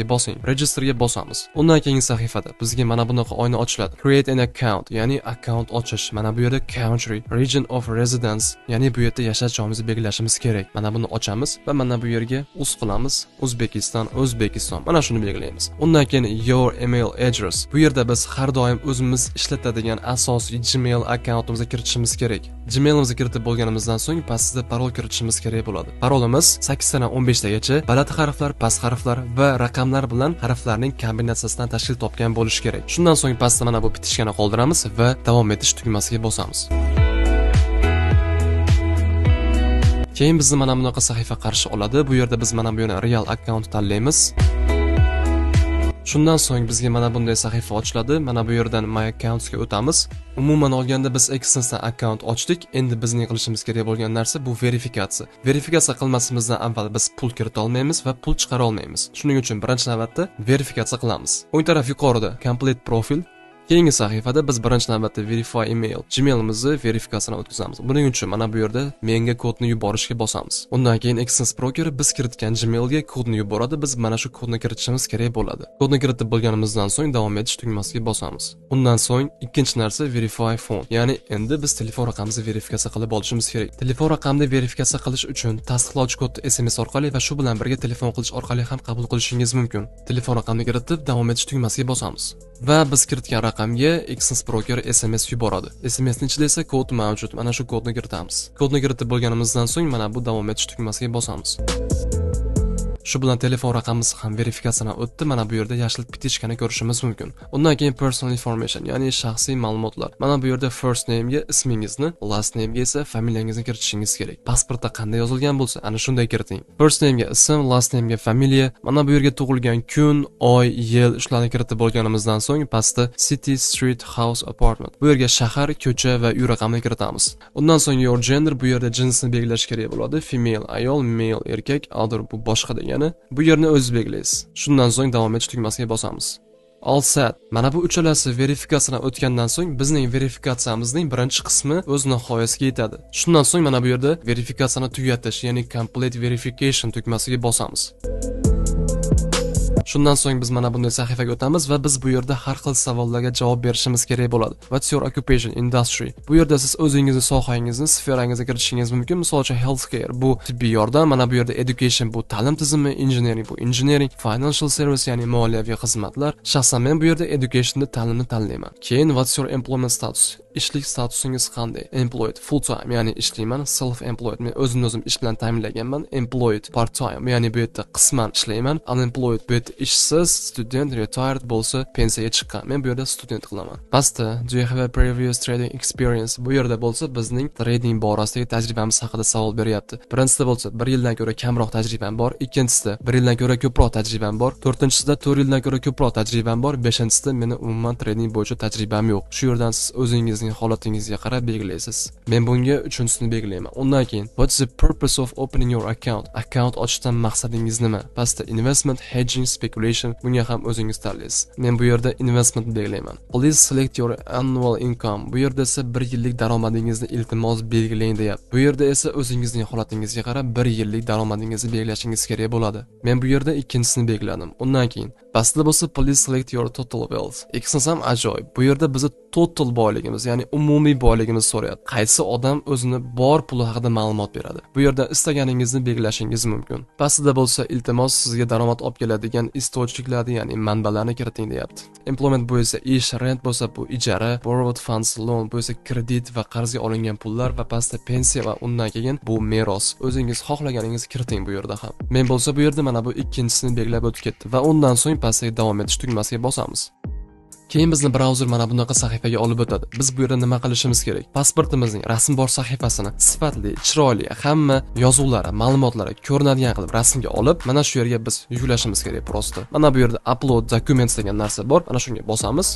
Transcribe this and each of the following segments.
bosing, registerga bosamiz. Undan keyingi sahifada bizga mana bunaqa oyna ochiladi. Create an account, ya'ni account ochish. Mana bu yerda country, region of residence, ya'ni bu yerda yashash joyimizni belgilashimiz kerak. Mana buni ochamiz va mana bu yerga qilamiz. O'zbekiston. Mana shuni belgilaymiz. Undan keyin your email address. Bu yerda biz har doim o'zimiz ishlatadigan asosiy Gmail akkauntimizni kiritishimiz kerak. Gmailimizni kiritib bo'lganimizdan so'ng pastda parol kiritishimiz kerak bo'ladi. Parolimiz 8 dan 15 tagacha baland harflar, past harflar va raqamlar bilan harflarning kombinatsiyasidan tashkil topgan bo'lishi kerak. Shundan so'ng pastda mana bu bitishgani qoldiramiz va davom etish tugmasiga bosamiz. Keyin bizni mana bunaqa sahifa qarshi oladi. Bu yerda biz mana bu yerni real account tanlaymiz. Shundan so'ng bizga mana bunday sahifa ochiladi. Mana bu yerdan my accounts ga o'tamiz. Umuman olganda biz Extension account ochdik. Endi bizning qilishimiz kerak bo'lgan narsa bu verifikatsiya. Verifikatsiya qilmasimizdan avval biz pul kirita olmaymiz va pul chiqara olmaymiz. Shuning uchun birinchi navbatda verifikatsiya qilamiz. O'ng taraf yuqorida complete profile. Keyingi sahifada biz birinchi navbatda verify email, Gmailimizni verifikatsiyani o'tkazamiz. Buning uchun mana bu yerda menga kodni yuborishga bosamiz. Undan keyin Extension Broker biz kiritgan Gmailga kodni yuboradi. Biz mana shu kodni kiritishimiz kerak bo'ladi. Kodni kiritib bo'lganimizdan so'ng davom etish tugmasiga bosamiz. Undan so'ng ikkinchi narsa verify phone, ya'ni endi biz telefon raqamimizni verifikatsiya qilib olishimiz kerak. Telefon raqamni verifikatsiya qilish uchun tasdiqlovchi kodni SMS orqali va shu bilan birga telefon qilish orqali ham qabul qilishingiz mumkin. Telefon raqamni kiritib davom etish tugmasiga bosamiz. Va biz kiritgan raqamga Extension Broker SMS yuboradi. SMSning ichida esa kod mavjud. Mana shu kodni kiritamiz. Kodni kiritib bo'lganimizdan so'ng mana bu davom etish tugmasiga bosamiz. Shu bilan telefon raqamimiz ham verifikatsiyadan o'tdi. Mana bu yerda yashil bitishkani ko'rishimiz mumkin. Undan keyin personal information, ya'ni shaxsiy ma'lumotlar. Mana bu yerda first name ga ismingizni, last name ga esa familiyangizni kiritishingiz kerak. Pasportda qanday yozilgan bo'lsa, ana shunday kiriting. First name ga ism, last name ga familiya. Mana bu yerga tug'ilgan kun, oy, yil shularni kiritib bo'lganimizdan so'ng pastda city, street, house, apartment. Bu yerga shahar, ko'cha va uy raqamini kiritamiz. Undan so'ng your gender, bu yerda jinsni belgilash kerak bo'ladi. Female, ayol, male, erkak, other bu boshqa degan. Bu yerni o'zingiz belgilaysiz. Shundan so'ng davom etish tugmasiga bosamiz. All set. Mana bu uchalasi verifikatsiyadan o'tgandan so'ng bizning verifikatsiyamizning birinchi qismi o'z nihoyasiga yetadi. Shundan so'ng mana bu yerda verifikatsiyani tugatish, ya'ni complete verification tugmasiga bosamiz. Shundan so'ng biz mana bunday sahifaga o'tamiz va biz bu yerda har xil savollarga javob berishimiz kerak bo'ladi. What's your occupation, industry? Bu yerda siz o'zingizni sohangizni, sferangizga kiritishingiz mumkin. Misol uchun healthcare bu tibbiy yordam, mana bu yerda education bu ta'lim tizimi, engineering bu engineering, financial service ya'ni moliyaviy xizmatlar. Shaxsan men bu yerda educationda ta'limni tanlayman. Keyin what's your employment status? Ishlik statusingiz qanday? Employed full time, ya'ni ishlayman. Self employed, men o'zim ish bilan ta'minlanganman. Employed part time, ya'ni bu yerda qisman ishlayman. Unemployed bu yerda ishsiz, student, retired bo'lsa pensiyaga chiqqan. Men bu yerda student qilaman. Pastda do you have a previous trading experience? Bu yerda bo'lsa bizning trading borasidagi tajribamiz haqida savol beryapti. Birinchisida bo'lsa 1 yildan ko'ra kamroq tajribam bor, ikkinchisida 1 yildan ko'ra ko'proq tajribam bor, to'rtinchisida 4 yildan ko'ra ko'proq tajribam bor, beshinchisida meni umuman trading bo'yicha tajribam yo'q. Shu yerdan siz o'zingizning holatingizga qarab belgilaysiz. Men bunga 3-chisini belgilayman. Undan keyin what's the purpose of opening your account? Account ochishdan maqsadingiz nima? Pastda investment, hedging, speculation, bunga ham o'zingiz tanlaysiz. Men bu yerda investment belgilayman. Please select your annual income. Bu yerda esa 1 yillik daromadingizni iltimos belgilang deyapti. Bu yerda esa o'zingizning holatingizga qarab 1 yillik daromadingizni belgilashingiz kerak bo'ladi. Men bu yerda ikkinchisini belgiladim. Undan keyin pastda bo'lsa please select your total wealth. Ikkisi ham ajoyib. Bu yerda bizni total boyligimiz, ya'ni umumiy boyligimiz so'rayapti. Qaysi odam o'zini bor puli haqida ma'lumot beradi. Bu yerda istaganingizni belgilashingiz mumkin. Pastda bo'lsa iltimos sizga daromad olib keladigan источникlarni, ya'ni manbalarni kiriting deyapti. Employment bu esa ish, rent bo'lsa bu ijara, borrowed funds, loan bu esa kredit va qarzga olingan pullar va pastda pensiya va undan keyin bu meros. O'zingiz xohlaganingizni kiriting bu yerda ham. Men bo'lsa bu yerda mana bu ikkinchisini belgilab o'tib ketdi va undan so'ng pastga davom etish tugmasiga bosamiz. Keyin bizni brauzer mana bunaqa sahifaga olib o'tadi. Biz bu yerda nima qilishimiz kerak? Pasportimizning rasm bor sahifasini sifatli, chiroyli, hamma yozuvlari, ma'lumotlari ko'rinadigan qilib rasmga olib, mana shu yerga biz yuklashimiz kerak prosta. Mana bu yerda upload documents degan narsa bor. Mana shunga bosamiz.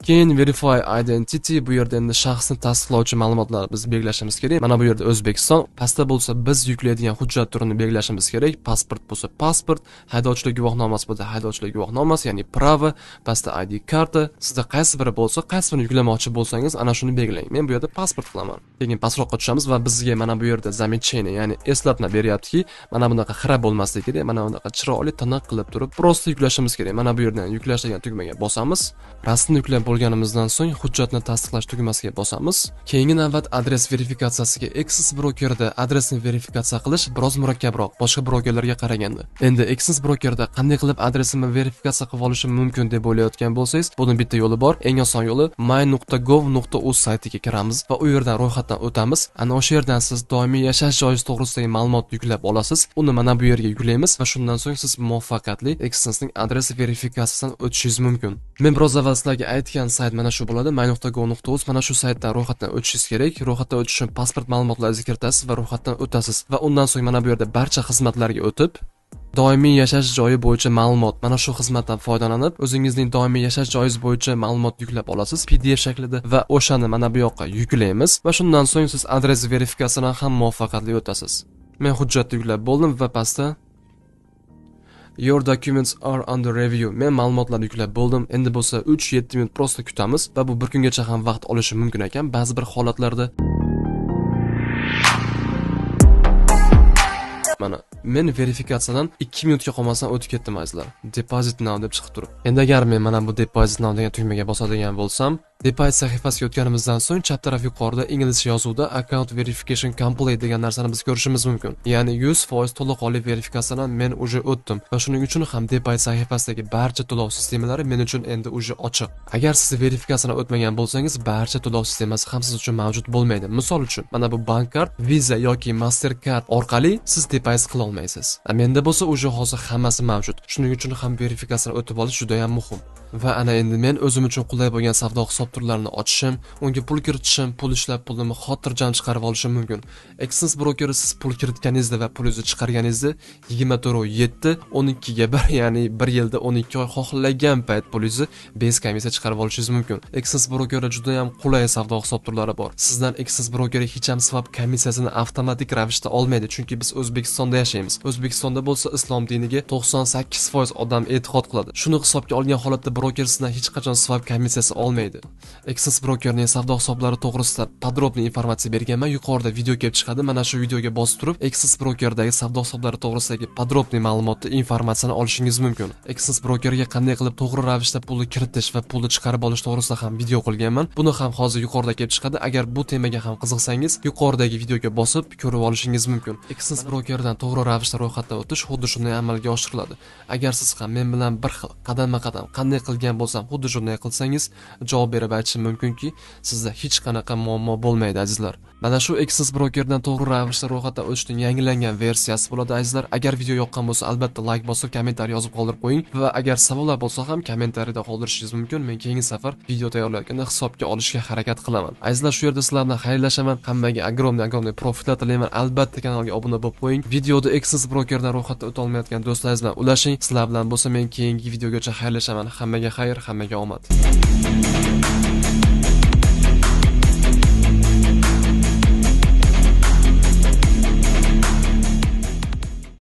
Keyin verify identity, bu yerda endi shaxsni tasdiqlovchi ma'lumotlarni biz belgilashimiz kerak. Mana bu yerda O'zbekiston, pastda bo'lsa biz yuklaydigan hujjat turini belgilashimiz kerak. Pasport bo'lsa pasport, haydovchilik guvohnomasi bo'lsa haydovchilik guvohnomasi, ya'ni prava, pastda ID karta. Sizda qaysi biri bo'lsa, qaysi birini yuklamoqchi bo'lsangiz, ana shuni belgilang. Men bu yerda pasport qilaman. Keyin pastroqqa tushamiz va bizga mana bu yerda zamecheniya, ya'ni eslatma beryaptiki, mana bunaqa xira bo'lmasligi kerak, mana bunaqa chiroyli tiniq qilib turib, prosta yuklashimiz kerak. Mana bu yerdan yuklash degan tugmaga bosamiz. Rasmni yuklab bo'lganimizdan so'ng hujjatni tasdiqlash tugmasiga bosamiz. Keyingi navbat adres verifikatsiyasiga. Access brokerda adresni verifikatsiya qilish biroz murakkabroq boshqa brokerlarga qaraganda. Endi Access brokerda qanday qilib adresimni verifikatsiya qilib olishim mumkin deb o'ylayotgan bo'lsangiz, buning bitta yo'li bor. Eng oson yo'li my.gov.uz saytiga kiramiz va u yerdan ro'yxatdan o'tamiz. Ana o'sha yerdan siz doimiy yashash joyingiz to'g'risidagi ma'lumotni yuklab olasiz. Uni mana bu yerga yuklaymiz va shundan so'ng siz muvaffaqiyatli Access'ning adres verifikatsiyasidan o'tishingiz mumkin. Men biroz avval sizlarga aytgan sayt mana shu bo'ladi. my.gov.uz, mana shu saytdan ro'yxatdan o'tishingiz kerak. Ro'yxatdan o'tish uchun pasport ma'lumotlaringizni kiritasiz va ro'yxatdan o'tasiz va undan so'ng mana bu yerda barcha xizmatlarga o'tib, doimiy yashash joyi bo'yicha ma'lumot, mana shu xizmatdan foydalanib, o'zingizning doimiy yashash joyingiz bo'yicha ma'lumot yuklab olasiz PDF shaklida va o'shani mana bu yoqqa yuklaymiz va shundan so'ng siz adres verifikatsiyasidan ham muvaffaqiyatli o'tasiz. Men hujjatni yuklab bo'ldim va pastda Your documents are under review. Men ma'lumotlarni yuklab bo'ldim. Endi bo'lsa 3-7 minut prosta kutamiz va bu bir kungacha ham vaqt olishi mumkin ekan ba'zi bir holatlarda. Mana men verifikatsiyadan 2 minutga qolmasdan o'tib ketdim azizlar. Deposit now deb chiqib turib. Endi agar men mana bu deposit now degan tugmaga bosadigan bo'lsam, deposit sahifasiga o'tganimizdan so'ng chap taraf yuqorida inglizcha yozuvda account verification complete degan narsani biz ko'rishimiz mumkin. Ya'ni 100% to'laqonli verifikatsiyadan men uje o'tdim va shuning uchun ham deposit sahifasidagi barcha to'lov sistemalari men uchun endi uje ochiq. Agar siz verifikatsiyadan o'tmagan bo'lsangiz, barcha to'lov sistemasi ham siz uchun mavjud bo'lmaydi. Misol uchun, mana bu bank kart, Visa yoki Mastercard orqali siz deposit qila olmaysiz. Menda bo'lsa uje hozir hammasi mavjud. Shuning uchun ham verifikatsiyadan o'tib olish juda ham muhim. Va ana endi men o'zim uchun qulay bo'lgan savdo hisob turlarini ochishim, unga pul kiritishim, pul ishlab pulimni xotirjam chiqarib olishim mumkin. Access broker siz pul kiritganingizda va pulingizni chiqarganingizda 24/7 12 ga 1, ya'ni 1 yilda 12 oy xohlagan payt pulingizni bez komissiya chiqarib olishingiz mumkin. Access brokerda juda ham qulay savdo hisob turlari bor. Sizdan Access broker hech ham swap komissiyasini avtomatik ravishda olmaydi, chunki biz O'zbekistonda yashaymiz. O'zbekistonda bo'lsa islom diniga 98% odam e'tiqod qiladi. Shuni hisobga olgan holatda broker sizdan hech qachon swap komissiyasi olmaydi. Access brokerning savdo hisoblari to'g'risida podrobniy informatsiya berganman. Yuqorida video kelib chiqadi. Mana shu videoga bosib turib, Access brokerdagi savdo hisoblari to'g'risidagi podrobniy ma'lumotni, informatsiyani olishingiz mumkin. Access brokerga qanday qilib to'g'ri ravishda pulni kiritish va pulni chiqarib olish to'g'risida ham video qilganman. Buni ham hozir yuqorida kelib chiqadi. Agar bu temaga ham qiziqsangiz, yuqoridagi videoga bosib ko'rib olishingiz mumkin. Access brokerdan to'g'ri ravishda ro'yxatdan o'tish xuddi shunday amalga oshiriladi. Agar siz ham men bilan bir xil qadamma-qadam qanday qilgan bo'lsam, xuddi shunday qilsangiz, javob berib aytishim mumkinki, sizda hech qanaqa muammo bo'lmaydi azizlar. Mana shu Access brokerdan to'g'ri ravishda ro'yxatdan o'tishning yangilangan versiyasi bo'ladi azizlar. Agar video yoqqan bo'lsa, albatta like bosib, kommentariy yozib qoldirib qo'ying va agar savollar bo'lsa ham kommentariyda qoldirishingiz mumkin. Men keyingi safar video tayyorlayotganda hisobga olishga harakat qilaman. Azizlar, shu yerda sizlar bilan xayrlashaman. Hammaga огромный profitlar tilayman. Albatta kanalga obuna bo'lib qo'ying. Videoda Access brokerdan ro'yxatdan o'ta olmayotgan do'stlaringiz bilan ulashing. Sizlar bilan bo'lsa men keyingi videogacha xayrlashaman. Hammaga xayr, hammaga omad.